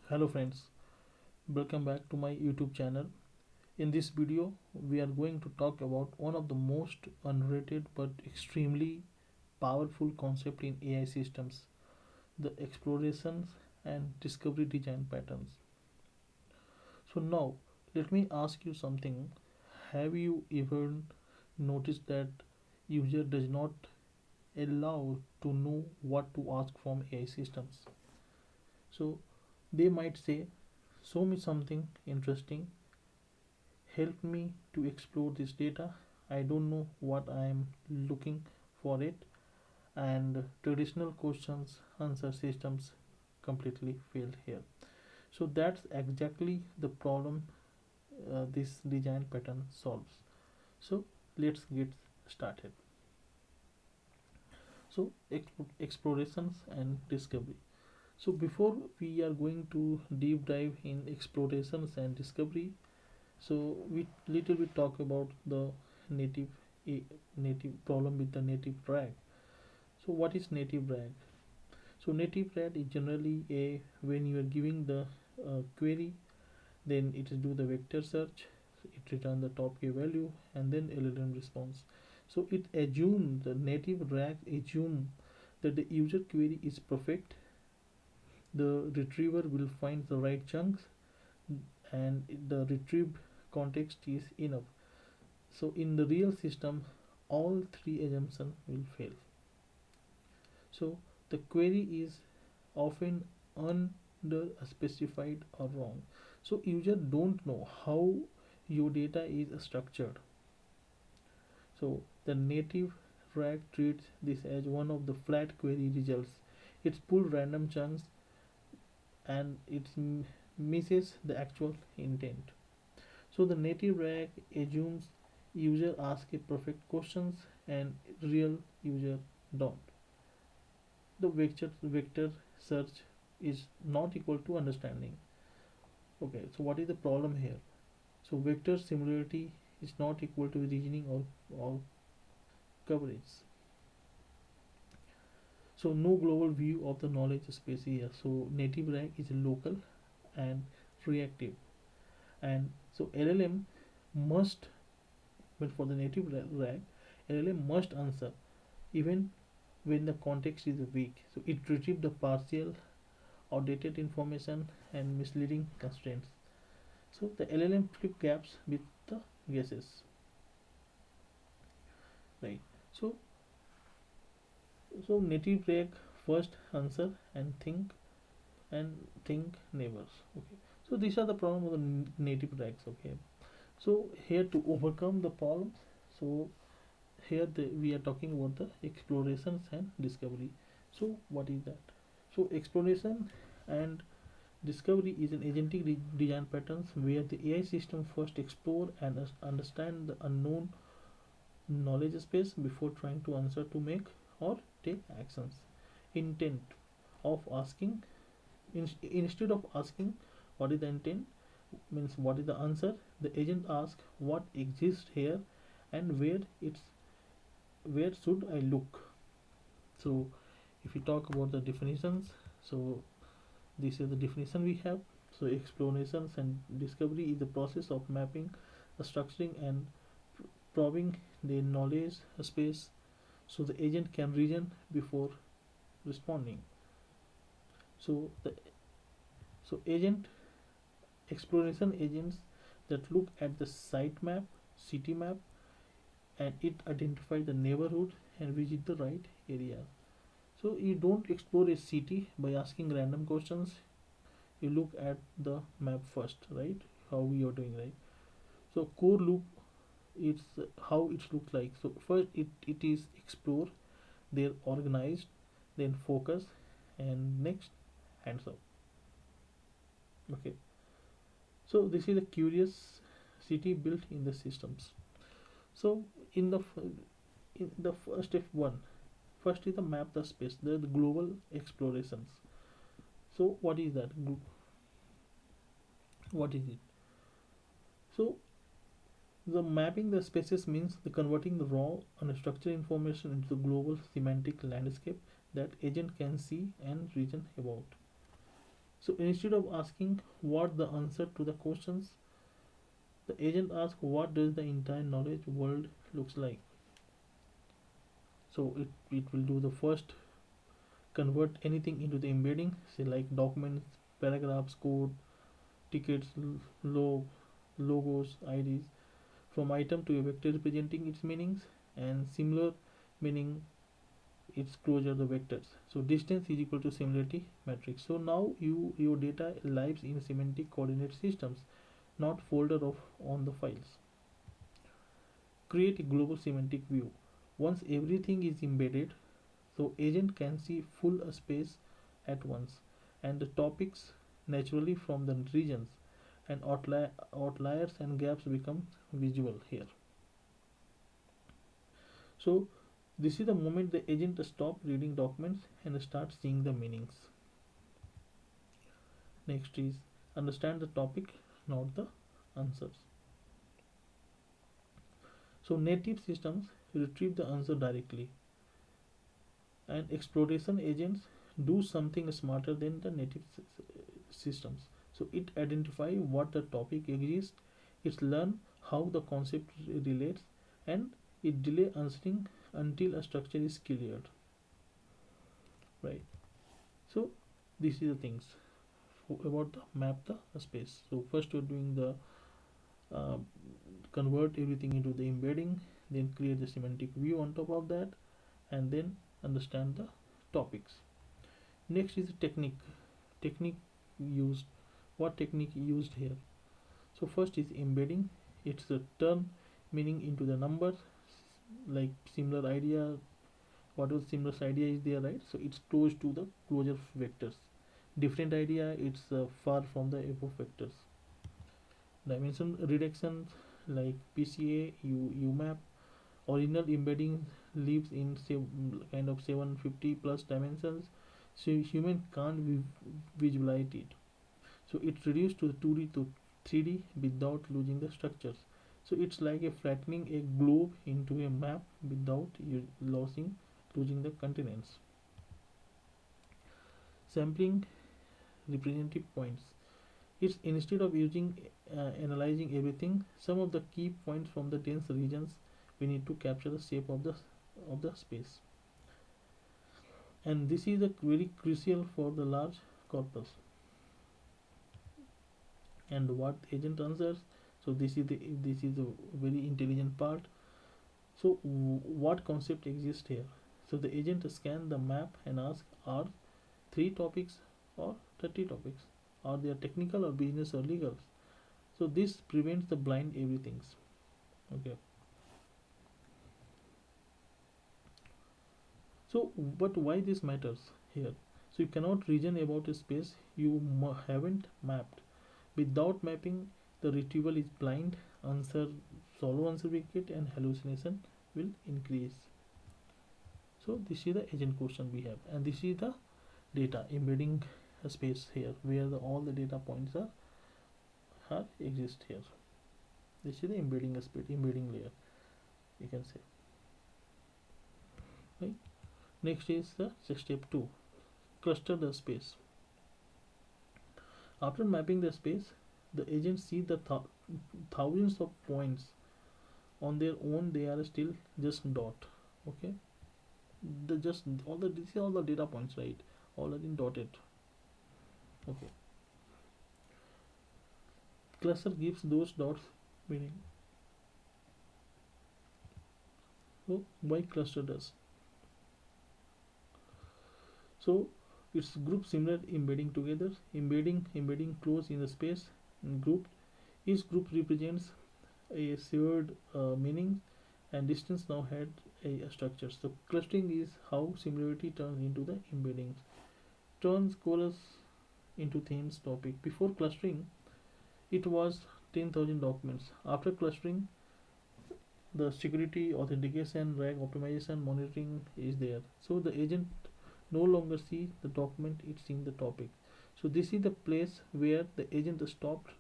Hello friends, welcome back to my YouTube channel. In this video, we are going to talk about one of the most underrated but extremely powerful concept in AI systems, the explorations and discovery design patterns. So now, let me ask you something. Have you ever noticed that user does not allow to know what to ask from AI systems? So they might say, show me something interesting, help me to explore this data. I don't know what I am looking for it, and traditional questions answer systems completely fail here. So that's exactly the problem this design pattern solves. So let's get started. So explorations and discovery. So before we are going to deep dive in explorations and discovery, so we little bit talk about the native a native problem with the native drag. So what is native drag? So native drag is generally a when you are giving the query, then it is do the vector search, it return the top k value and then LLM response. So it assume the native drag assume that the user query is perfect, the retriever will find the right chunks, and the retrieved context is enough. So in the real system, all three assumptions will fail. So the query is often under specified or wrong. So user don't know how your data is structured. So the native RAG treats this as one of the flat query results. It's pull random chunks and it misses the actual intent. So the native RAG assumes user ask a perfect questions and real user don't. The vector search is not equal to understanding. Okay, so what is the problem here? So vector similarity is not equal to reasoning or coverage. So no global view of the knowledge space here. So native RAG is local and reactive, and so LLM must, but for the native RAG, LLM must answer even when the context is weak. So it retrieves the partial, outdated information and misleading constraints. So the LLM flip gaps with the guesses, right? So native RAG first answer and think neighbors. Okay. So these are the problem of the native RAGs. Okay. So here to overcome the problems, so here we are talking about the explorations and discovery. So what is that? So exploration and discovery is an agentic design patterns where the AI system first explore and understand the unknown knowledge space before trying to answer to make or take actions. Intent of asking, instead of asking what is the intent, means what is the answer, the agent asks what exists here and where should I look. So if we talk about the definitions, so this is the definition we have. So explorations and discovery is the process of mapping, structuring and probing the knowledge space so the agent can reason before responding. So the so agent exploration agents that look at the site map, city map, and it identify the neighborhood and visit the right area. So you don't explore a city by asking random questions. You look at the map first, right? How we are doing, right? So core loop, it's how it looks like. So first it is explore, then organized, then focus, and next hands up. Okay. So this is a curious city built in the systems. So in the first step one, first is the map the space, the global explorations. So what is that? What is it? So the mapping the spaces means the converting the raw unstructured information into the global semantic landscape that agent can see and reason about. So instead of asking what the answer to the questions, the agent asks what does the entire knowledge world looks like. So it will do the first, convert anything into the embedding, say like documents, paragraphs, code, tickets, logos, IDs, from item to a vector representing its meanings, and similar meaning its closure the vectors. So distance is equal to similarity matrix. So now your data lives in semantic coordinate systems, not folder of on the files. Create a global semantic view. Once everything is embedded, so agent can see full space at once, and the topics naturally from the regions, and outliers and gaps become visible here. So this is the moment the agent stop reading documents and start seeing the meanings. Next is understand the topic, not the answers. So native systems retrieve the answer directly, and exploration agents do something smarter than the native systems. So it identify what the topic exists, it learn how the concept relates, and it delay answering until a structure is cleared. Right. So this is the things about the map the space. So first you're doing the uh, convert everything into the embedding, then create the semantic view on top of that, and then understand the topics. Next is the technique used. What technique used here? So first is embedding. It's a turn meaning into the number, like similar idea. Whatever similar idea is there, right? So it's close to the closure vectors. Different idea, it's far from the above vectors. Dimension reduction, like PCA, UMAP. Original embedding lives in kind of 750 plus dimensions, so human can't visualize it. So it's reduced to the 2D to 3D without losing the structures. So it's like a flattening a globe into a map without losing the continents. Sampling representative points. It's instead of using analyzing everything, some of the key points from the dense regions, we need to capture the shape of the space. And this is a very crucial for the large corpus. And what agent answers, so this is a very intelligent part. So what concept exists here? So the agent scan the map and ask, are 3 topics or 30 topics, are they technical or business or legal? So this prevents the blind everything's. Okay. So but why this matters here? So you cannot reason about a space you haven't mapped. Without mapping, the retrieval is blind, answer solo answer wicket, and hallucination will increase. So this is the agent question we have, and this is the data embedding space here, where all the data points are exist here. This is the embedding space, embedding layer, you can say. Right. Next is the step 2, cluster the space. After mapping the space, the agent see the thousands of points on their own. They are still just dot. Okay, the just all the this is all the data points, right? All are in dotted. Okay, cluster gives those dots meaning. So why cluster does? So it's group similar embedding together, embedding close in the space and grouped. Each group represents a shared meaning, and distance now had a structure. So clustering is how similarity turns into the embeddings. Turns chorus into themes topic. Before clustering, it was 10,000 documents. After clustering, the security, authentication, RAG optimization, monitoring is there. So the agent no longer see the document, it's in the topic. So this is the place where the agent stopped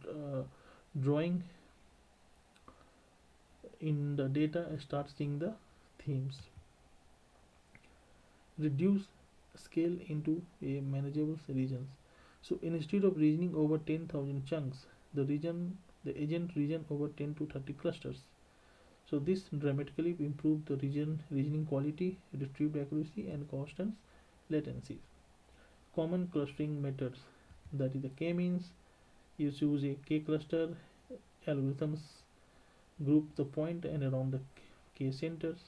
uh, drawing in the data and start seeing the themes. Reduce scale into a manageable regions. So instead of reasoning over 10,000 chunks, the agent reason over 10 to 30 clusters. So this dramatically improved the reasoning quality, retrieved accuracy, and constant latencies. Common clustering methods, that is the k-means. You choose a k cluster. Algorithms group the point and around the k centers,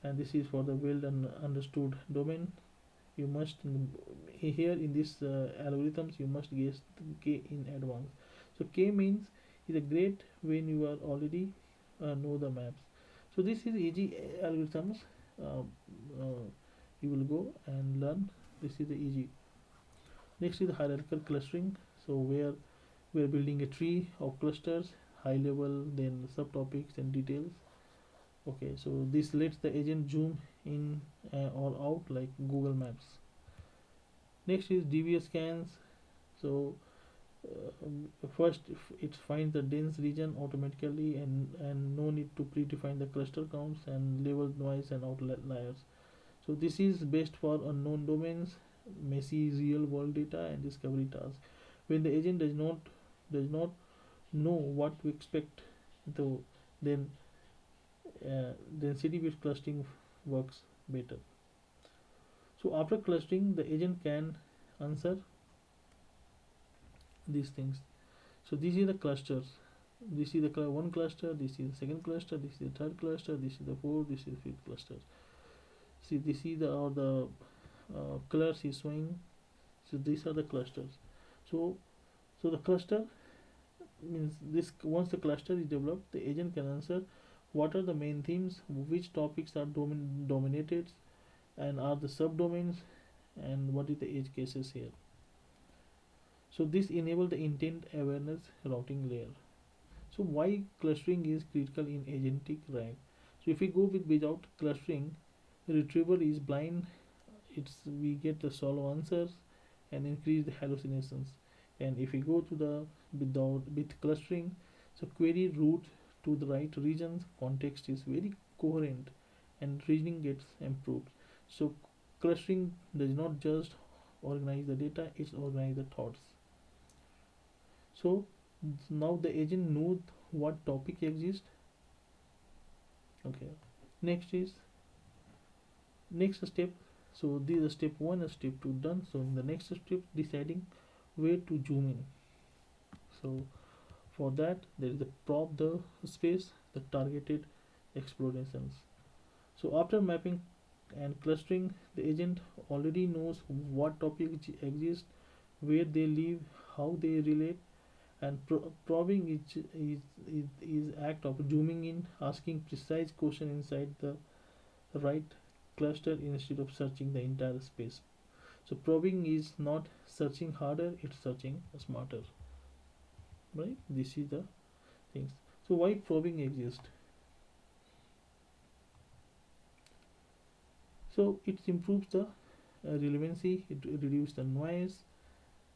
and this is for the well understood domain. You must here in this algorithms you must guess the k in advance. So k means is a great when you are already know the maps. So this is easy algorithms. uh, uh, you will go and learn. This is the easy. Next is hierarchical clustering. So where we are building a tree of clusters, high level, then subtopics and details. Okay, so this lets the agent zoom in or out like Google Maps. Next is devious scans. So first it finds the dense region automatically, and no need to predefine the cluster counts and label noise and outliers. So this is best for unknown domains, messy real world data, and discovery tasks. When the agent does not know what to expect, though, then density based clustering works better. So after clustering, the agent can answer these things. So these are the clusters. This is the one cluster. This is the second cluster. This is the third cluster. This is the fourth. This is the fifth cluster. See, this is the colors is showing. So these are the clusters. So so the cluster means this. Once the cluster is developed, the agent can answer what are the main themes, which topics are dominated, and are the subdomains, and what is the edge cases here. So this enable the intent awareness routing layer. So why clustering is critical in agentic RAG? So if we go with without clustering, retrieval is blind. It's we get the shallow answers and increase the hallucinations. And if we go to the without with clustering, so query route to the right regions, context is very coherent, and reasoning gets improved. So clustering does not just organize the data; it's organize the thoughts. So now the agent knows what topic exists. Okay. Next is next step. So this is step one and step two done. So in the next step, deciding where to zoom in. So for that there is a prop the space, the targeted explorations. So after mapping and clustering, the agent already knows what topic exists, where they live, how they relate, and probing is act of zooming in, asking precise question inside the right cluster instead of searching the entire space. So probing is not searching harder, it's searching smarter, right? This is the things. So why probing exists? So it improves the relevancy, it reduces the noise,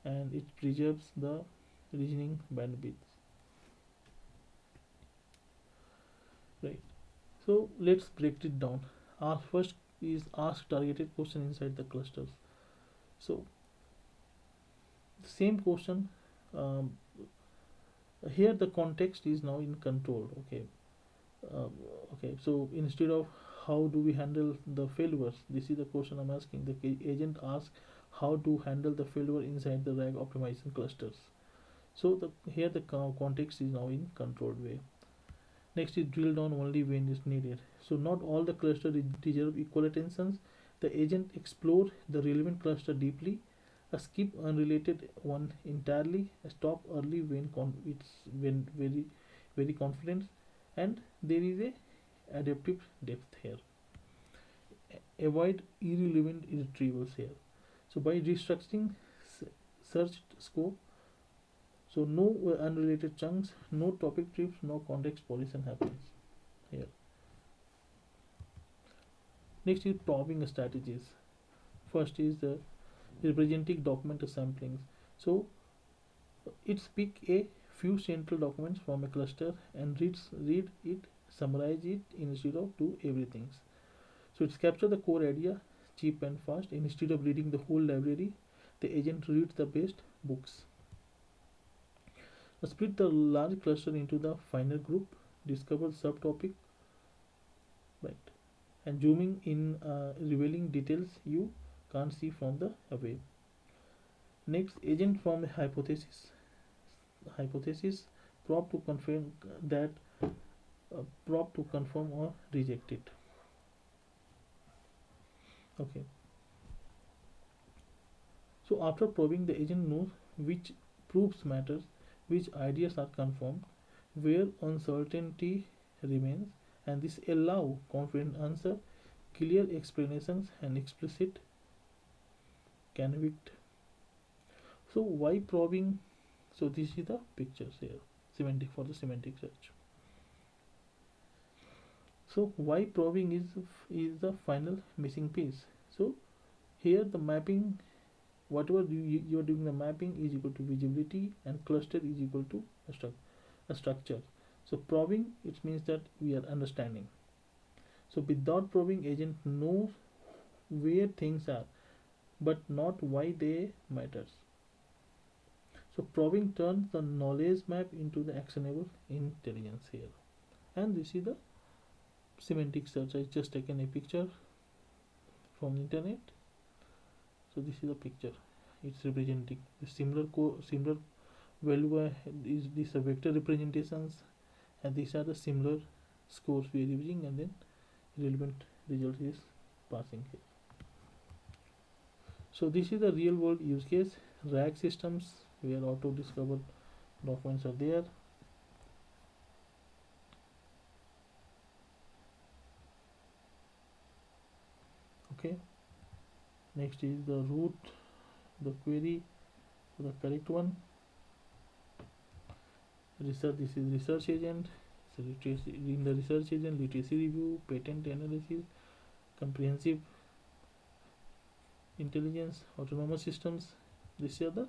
and it preserves the reasoning bandwidth, right? So let's break it down. Our first is ask targeted question inside the clusters. So the same question, um, here the context is now in control. Okay. um, okay, so instead of how do we handle the failures, this is the question I'm asking. The agent asks how to handle the failure inside the RAG optimization clusters. So the here the context is now in controlled way. Next is drill down only when it's needed. So not all the clusters deserve equal attention. The agent explore the relevant cluster deeply, skip unrelated one entirely, stop early when it's when very confident, and there is a adaptive depth here. Avoid irrelevant retrievals here. So by restructuring search scope, so no unrelated chunks, no topic trips, no context pollution happens here. Next is probing strategies. First is the representing document samplings. So it's pick a few central documents from a cluster and read it, summarize it instead of do everything. So it's capture the core idea cheap and fast. Instead of reading the whole library, the agent reads the best books. Split the large cluster into the finer group, discover subtopic, right, and zooming in, revealing details you can't see from the away. Next, agent form a hypothesis, prop to confirm that, prop to confirm or reject it. Okay, so after probing, the agent knows which proofs matters, which ideas are confirmed, where uncertainty remains, and this allow confident answer, clear explanations, and explicit convict. So why probing? So this is the pictures here, semantic for the semantic search. So why probing is the final missing piece. So here the mapping, whatever you are doing, the mapping is equal to visibility and cluster is equal to a structure. So probing, it means that we are understanding. So without probing, agent knows where things are but not why they matters. So probing turns the knowledge map into the actionable intelligence here. And this is the semantic search. I just taken a picture from the internet. So this is a picture. It's representing the similar value, is this a vector representations, and these are the similar scores we are using, and then relevant result is passing here. So this is the real world use case, RAG systems where auto discover documents are there. Okay, next is the root the query to the correct one. Research, this is research agent. So literacy, in the research agent, literacy review, patent analysis, comprehensive intelligence, autonomous systems. These are the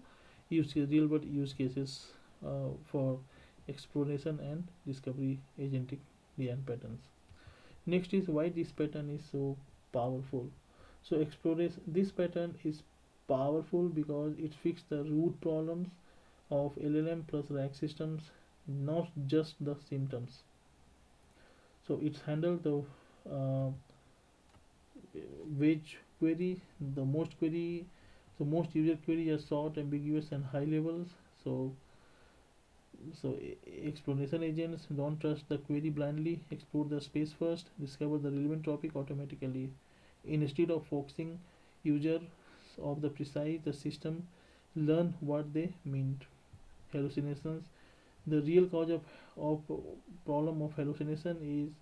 real world use cases for exploration and discovery agentic design patterns. Next is why this pattern is so powerful. So exploration, this pattern is powerful because it fixes the root problems of LLM plus RAG systems, not just the symptoms. So it's handled uh, which query, the most user query are short, ambiguous, and high levels. So explanation agents don't trust the query blindly, explore the space first, discover the relevant topic automatically. Instead of focusing user of the precise, the system learn what they meant. Hallucinations. The real cause of problem of hallucination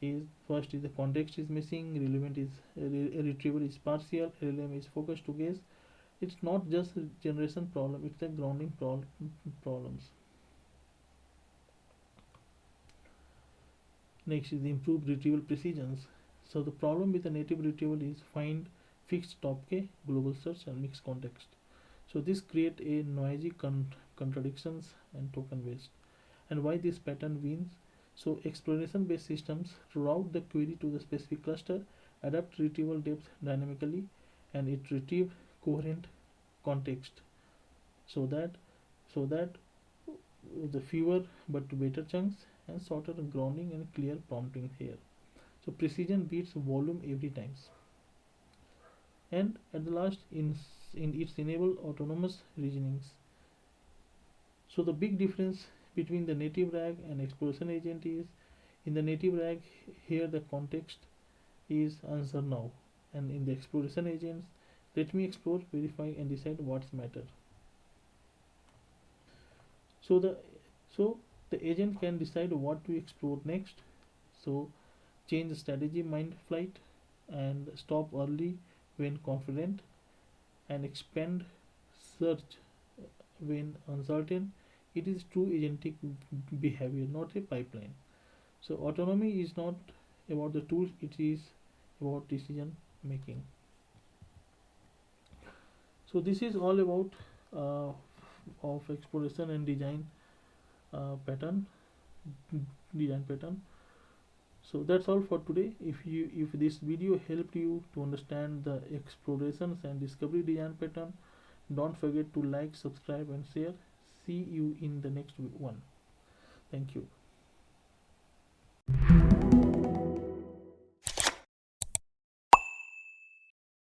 is first is the context is missing, relevant is retrieval is partial, LLM is focused to guess. It's not just a generation problem, it's a grounding problems. Next is the improved retrieval precisions. So the problem with the native retrieval is find fixed top K, global search, and mixed context. So this create a noisy contradictions and token waste. And why this pattern wins? So exploration based systems route the query to the specific cluster, adapt retrieval depth dynamically, and it retrieve coherent context, so that so that the fewer but better chunks and shorter grounding and clear prompting here. So precision beats volume every times. And at the last, in its enable autonomous reasonings. So the big difference between the native RAG and exploration agent is, in the native RAG, here the context is answer now, and in the exploration agents, let me explore, verify, and decide what's matter. So the agent can decide what to explore next. So change the strategy mind flight, and stop early when confident, and expand search when uncertain. It is true agentic behavior, not a pipeline. So autonomy is not about the tools, it is about decision making. So this is all about of exploration and pattern design pattern. So that's all for today. If this video helped you to understand the explorations and discovery design pattern, Don't forget to like, subscribe, and share. See you in the next one. Thank you.